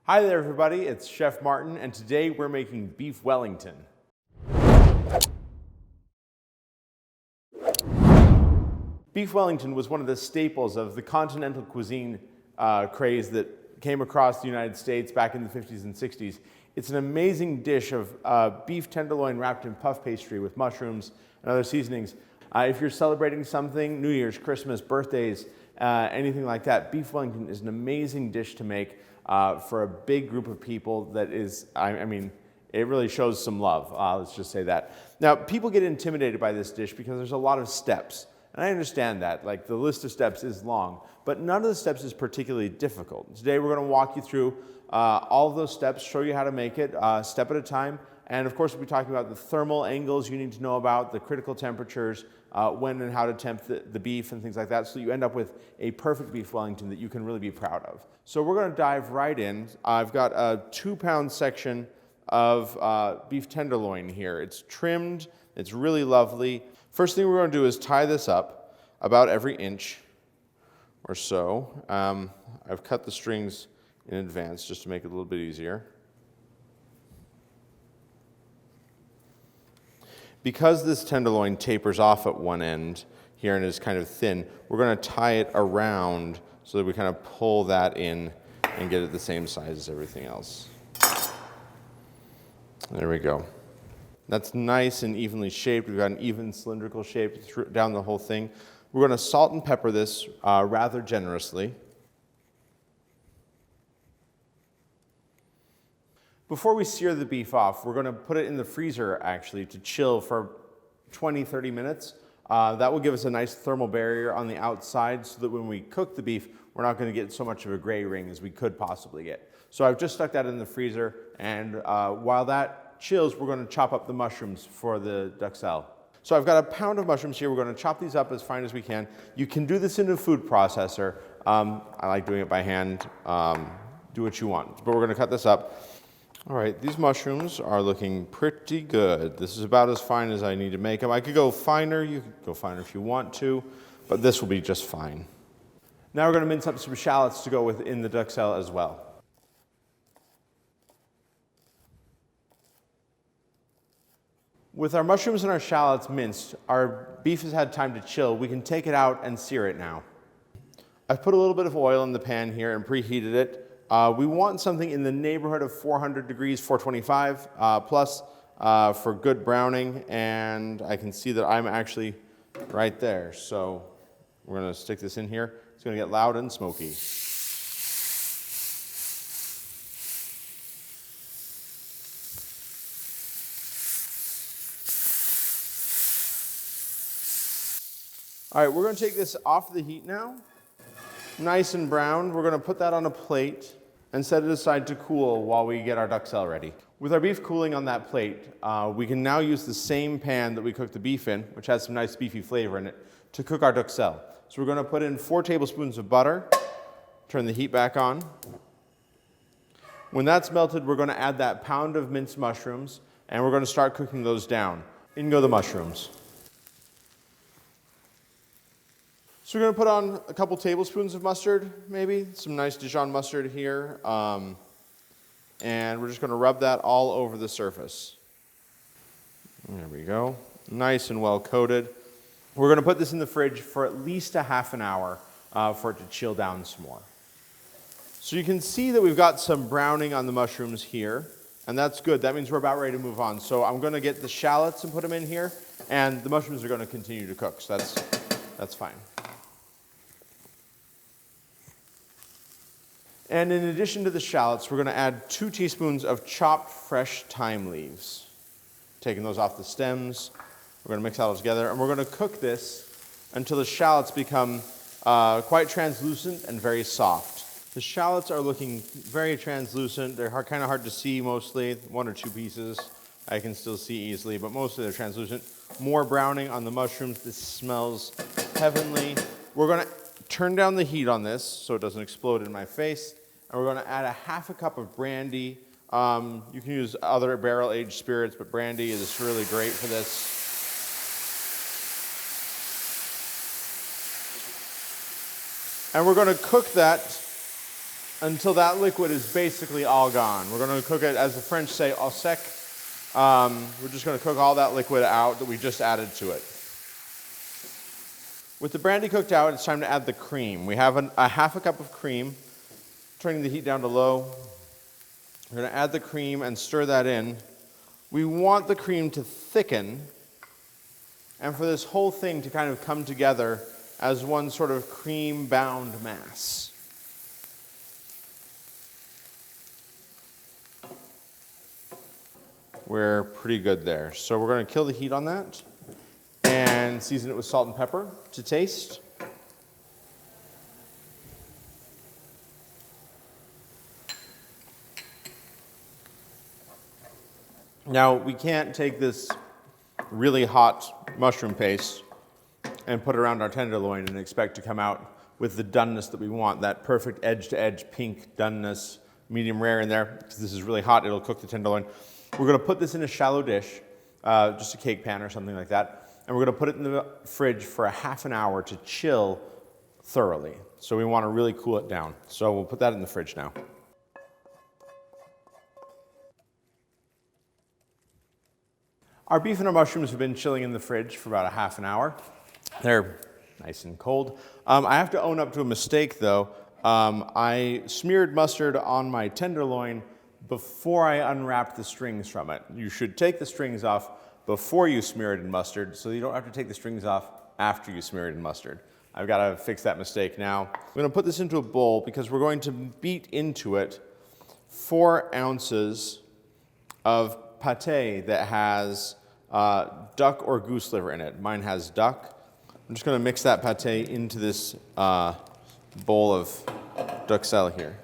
Hi there everybody, it's Chef Martin and today we're making beef Wellington. Beef Wellington was one of the staples of the continental cuisine craze that came across the United States back in the 50s and 60s. It's an amazing dish of beef tenderloin wrapped in puff pastry with mushrooms and other seasonings. If you're celebrating something, New Year's, Christmas, birthdays, anything like that, beef Wellington is an amazing dish to make for a big group of people that is, I mean, it really shows some love, let's just say that. Now, people get intimidated by this dish because there's a lot of steps. And I understand that, like the list of steps is long, but none of the steps is particularly difficult. Today we're going to walk you through all of those steps, show you how to make it step at a time, and of course we'll be talking about the thermal angles you need to know about, the critical temperatures, when and how to tempt the beef and things like that, so you end up with a perfect beef Wellington that you can really be proud of. So we're going to dive right in. I've got a 2-pound section of beef tenderloin here. It's trimmed, it's really lovely. First thing we're going to do is tie this up about every inch or so. I've cut the strings in advance just to make it a little bit easier. Because this tenderloin tapers off at one end here and is kind of thin, we're going to tie it around so that we kind of pull that in and get it the same size as everything else. There we go. That's nice and evenly shaped. We've got an even cylindrical shape down the whole thing. We're going to salt and pepper this rather generously. Before we sear the beef off, we're going to put it in the freezer actually to chill for 20-30 minutes. That will give us a nice thermal barrier on the outside so that when we cook the beef, we're not going to get so much of a gray ring as we could possibly get. So I've just stuck that in the freezer, and while that chills, we're going to chop up the mushrooms for the duxelles. So I've got a pound of mushrooms here. We're going to chop these up as fine as we can. You can do this in a food processor. I like doing it by hand. Do what you want. But we're going to cut this up. All right, these mushrooms are looking pretty good. This is about as fine as I need to make them. I could go finer. You could go finer if you want to, but this will be just fine. Now we're going to mince up some shallots to go within the duxelles as well. With our mushrooms and our shallots minced, our beef has had time to chill. We can take it out and sear it now. I've put a little bit of oil in the pan here and preheated it. We want something in the neighborhood of 400 degrees, 425 plus for good browning, and I can see that I'm actually right there. So we're going to stick this in here. It's going to get loud and smoky. All right, we're going to take this off the heat now. Nice and brown. We're going to put that on a plate and set it aside to cool while we get our duxelles ready. With our beef cooling on that plate, we can now use the same pan that we cooked the beef in, which has some nice beefy flavor in it, to cook our duxelles. So we're going to put in 4 tablespoons of butter, turn the heat back on. When that's melted, we're going to add that pound of minced mushrooms, and we're going to start cooking those down. In go the mushrooms. So we're going to put on a couple tablespoons of mustard, maybe, some nice Dijon mustard here, and we're just going to rub that all over the surface. There we go, nice and well coated. We're going to put this in the fridge for at least a half an hour for it to chill down some more. So you can see that we've got some browning on the mushrooms here, and that's good. That means we're about ready to move on. So I'm going to get the shallots and put them in here, and the mushrooms are going to continue to cook, so that's fine. And in addition to the shallots, we're going to add 2 teaspoons of chopped fresh thyme leaves. Taking those off the stems, we're going to mix that all together, and we're going to cook this until the shallots become quite translucent and very soft. The shallots are looking very translucent. They're kind of hard to see mostly, 1 or 2 pieces I can still see easily, but mostly they're translucent. More browning on the mushrooms. This smells heavenly. We're going to turn down the heat on this so it doesn't explode in my face, and we're going to add a half a cup of brandy. You can use other barrel-aged spirits, but brandy is really great for this. And we're going to cook that until that liquid is basically all gone. We're going to cook it, as the French say, au sec. We're just going to cook all that liquid out that we just added to it. With the brandy cooked out, it's time to add the cream. We have a half a cup of cream, turning the heat down to low. We're going to add the cream and stir that in. We want the cream to thicken and for this whole thing to kind of come together as one sort of cream-bound mass. We're pretty good there. So we're going to kill the heat on that and season it with salt and pepper to taste. Now, we can't take this really hot mushroom paste and put it around our tenderloin and expect to come out with the doneness that we want, that perfect edge-to-edge pink doneness, medium rare in there. Because this is really hot, it'll cook the tenderloin. We're going to put this in a shallow dish, just a cake pan or something like that, and we're going to put it in the fridge for a half an hour to chill thoroughly. So we want to really cool it down. So we'll put that in the fridge now. Our beef and our mushrooms have been chilling in the fridge for about a half an hour. They're nice and cold. I have to own up to a mistake though. I smeared mustard on my tenderloin before I unwrapped the strings from it. You should take the strings off before you smear it in mustard so you don't have to take the strings off after you smear it in mustard. I've got to fix that mistake now. I'm going to put this into a bowl because we're going to beat into it 4 ounces of pâté that has duck or goose liver in it. Mine has duck. I'm just going to mix that pâté into this bowl of duxelles here.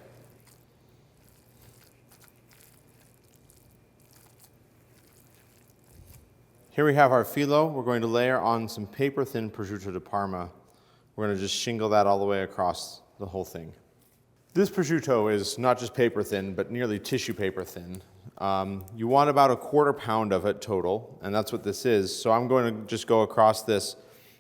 Here we have our filo. We're going to layer on some paper-thin prosciutto di Parma. We're going to just shingle that all the way across the whole thing. This prosciutto is not just paper-thin, but nearly tissue paper-thin. You want about 1/4 pound of it total, and that's what this is. So I'm going to just go across this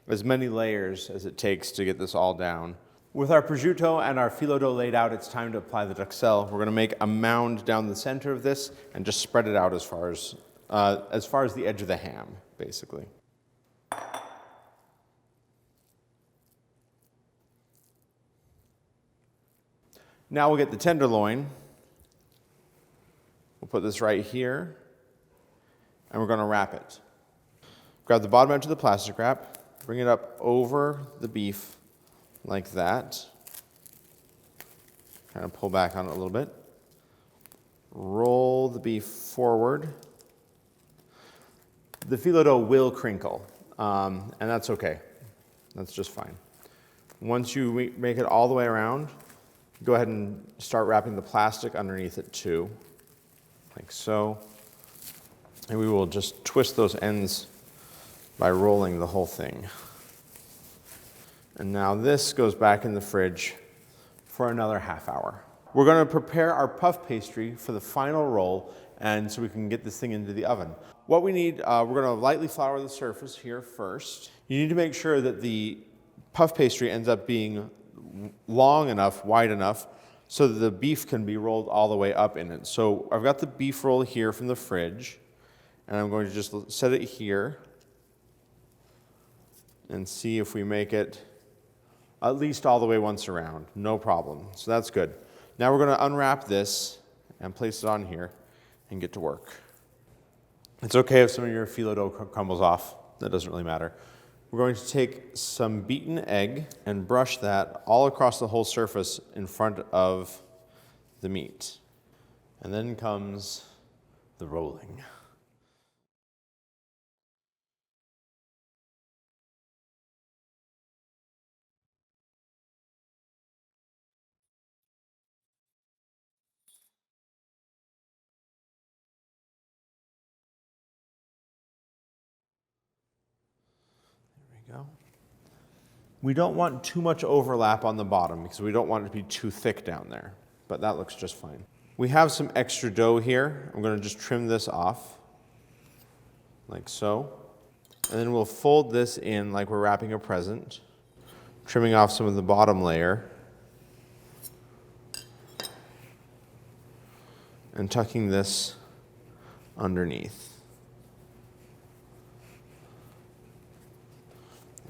as many layers as it takes to get this all down. With our prosciutto and our filo dough laid out, it's time to apply the duxelles. We're going to make a mound down the center of this and just spread it out as far as the edge of the ham, basically. Now we'll get the tenderloin. We'll put this right here, and we're going to wrap it. Grab the bottom edge of the plastic wrap, bring it up over the beef like that. Kind of pull back on it a little bit. Roll the beef forward. The filo dough will crinkle, and that's okay. That's just fine. Once you make it all the way around, go ahead and start wrapping the plastic underneath it too, like so. And we will just twist those ends by rolling the whole thing. And now this goes back in the fridge for another half hour. We're going to prepare our puff pastry for the final roll, and so we can get this thing into the oven. What we need, we're going to lightly flour the surface here first. You need to make sure that the puff pastry ends up being long enough, wide enough, so that the beef can be rolled all the way up in it. So I've got the beef roll here from the fridge, and I'm going to just set it here and see if we make it at least all the way once around. No problem. So that's good. Now we're going to unwrap this and place it on here and get to work. It's okay if some of your filo dough crumbles off. That doesn't really matter. We're going to take some beaten egg and brush that all across the whole surface in front of the meat. And then comes the rolling. Go. We don't want too much overlap on the bottom because we don't want it to be too thick down there, but that looks just fine. We have some extra dough here. I'm going to just trim this off like so. And then we'll fold this in like we're wrapping a present, trimming off some of the bottom layer. and tucking this underneath.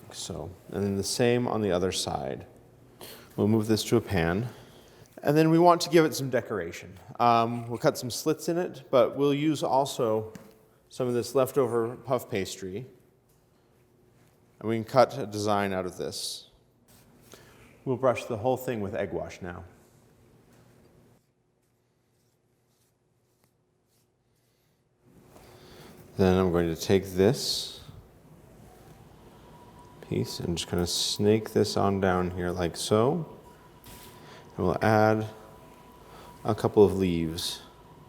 Like so. And then the same on the other side. We'll move this to a pan. And then we want to give it some decoration. We'll cut some slits in it, but we'll use also some of this leftover puff pastry. And we can cut a design out of this. We'll brush the whole thing with egg wash now. Then I'm going to take this piece and just kind of snake this on down here like so. And we'll add a couple of leaves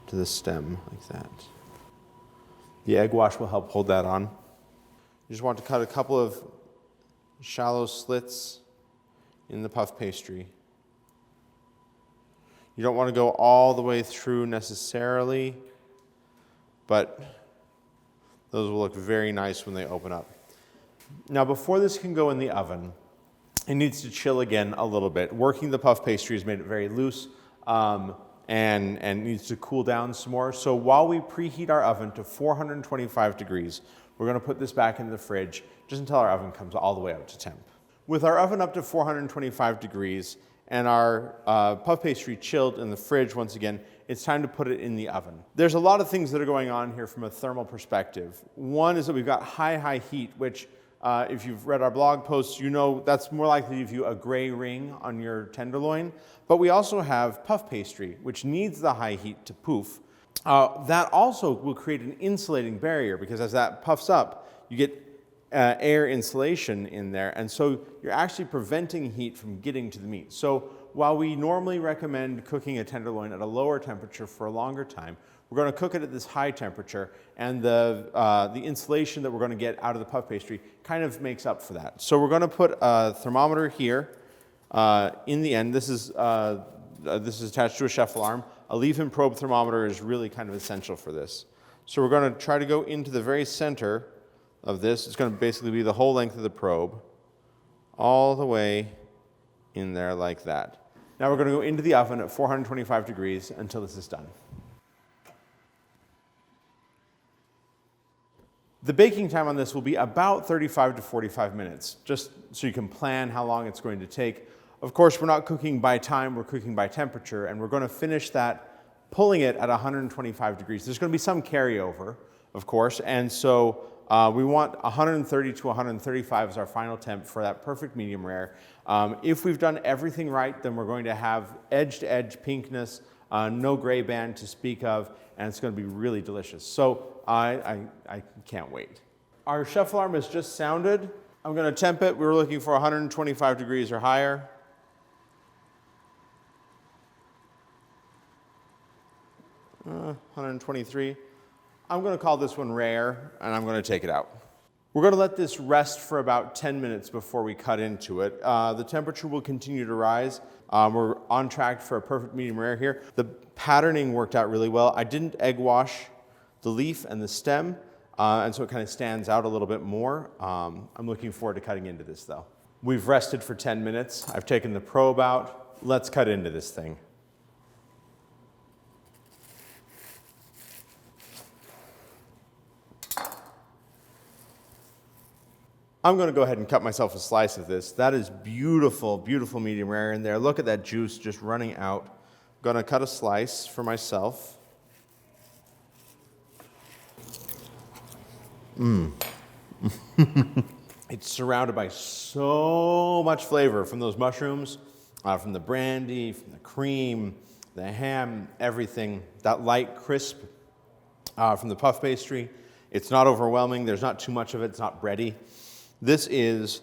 to the stem like that. The egg wash will help hold that on. You just want to cut a couple of shallow slits in the puff pastry. You don't want to go all the way through necessarily, but those will look very nice when they open up. Now, before this can go in the oven, it needs to chill again a little bit. Working the puff pastry has made it very loose and needs to cool down some more. So while we preheat our oven to 425 degrees, we're going to put this back in the fridge just until our oven comes all the way up to temp. With our oven up to 425 degrees and our puff pastry chilled in the fridge once again, it's time to put it in the oven. There's a lot of things that are going on here from a thermal perspective. One is that we've got high heat, which if you've read our blog posts, you know that's more likely to give you a gray ring on your tenderloin. But we also have puff pastry, which needs the high heat to poof. That also will create an insulating barrier because as that puffs up, you get air insulation in there. And so you're actually preventing heat from getting to the meat. So while we normally recommend cooking a tenderloin at a lower temperature for a longer time, we're going to cook it at this high temperature, and the insulation that we're going to get out of the puff pastry kind of makes up for that. So we're going to put a thermometer here in the end. This is attached to a chef alarm. A leaf and probe thermometer is really kind of essential for this. So we're going to try to go into the very center of this. It's going to basically be the whole length of the probe, all the way in there like that. Now we're going to go into the oven at 425 degrees until this is done. The baking time on this will be about 35 to 45 minutes, just so you can plan how long it's going to take. Of course, we're not cooking by time, we're cooking by temperature, and we're going to finish that pulling it at 125 degrees. There's going to be some carryover, of course, and so we want 130 to 135 as our final temp for that perfect medium rare. If we've done everything right, then we're going to have edge-to-edge pinkness, no gray band to speak of, and it's going to be really delicious. So I can't wait. Our chef alarm has just sounded. I'm going to temp it. We were looking for 125 degrees or higher. Uh, 123. I'm going to call this one rare, and I'm going to take it out. We're going to let this rest for about 10 minutes before we cut into it. The temperature will continue to rise. We're on track for a perfect medium rare here. The patterning worked out really well. I didn't egg wash the leaf and the stem, and so it kind of stands out a little bit more. I'm looking forward to cutting into this though. We've rested for 10 minutes. I've taken the probe out. Let's cut into this thing. I'm going to go ahead and cut myself a slice of this. That is beautiful, beautiful medium rare in there. Look at that juice just running out. I'm going to cut a slice for myself. It's surrounded by so much flavor from those mushrooms, from the brandy, from the cream, the ham, everything. That light crisp from the puff pastry. It's not overwhelming. There's not too much of it. It's not bready. This is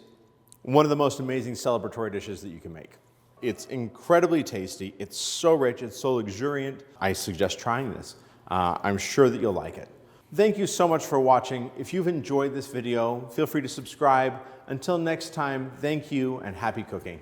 one of the most amazing celebratory dishes that you can make. It's incredibly tasty. It's so rich. It's so luxuriant. I suggest trying this. I'm sure that you'll like it. Thank you so much for watching. If you've enjoyed this video, feel free to subscribe. Until next time, thank you and happy cooking.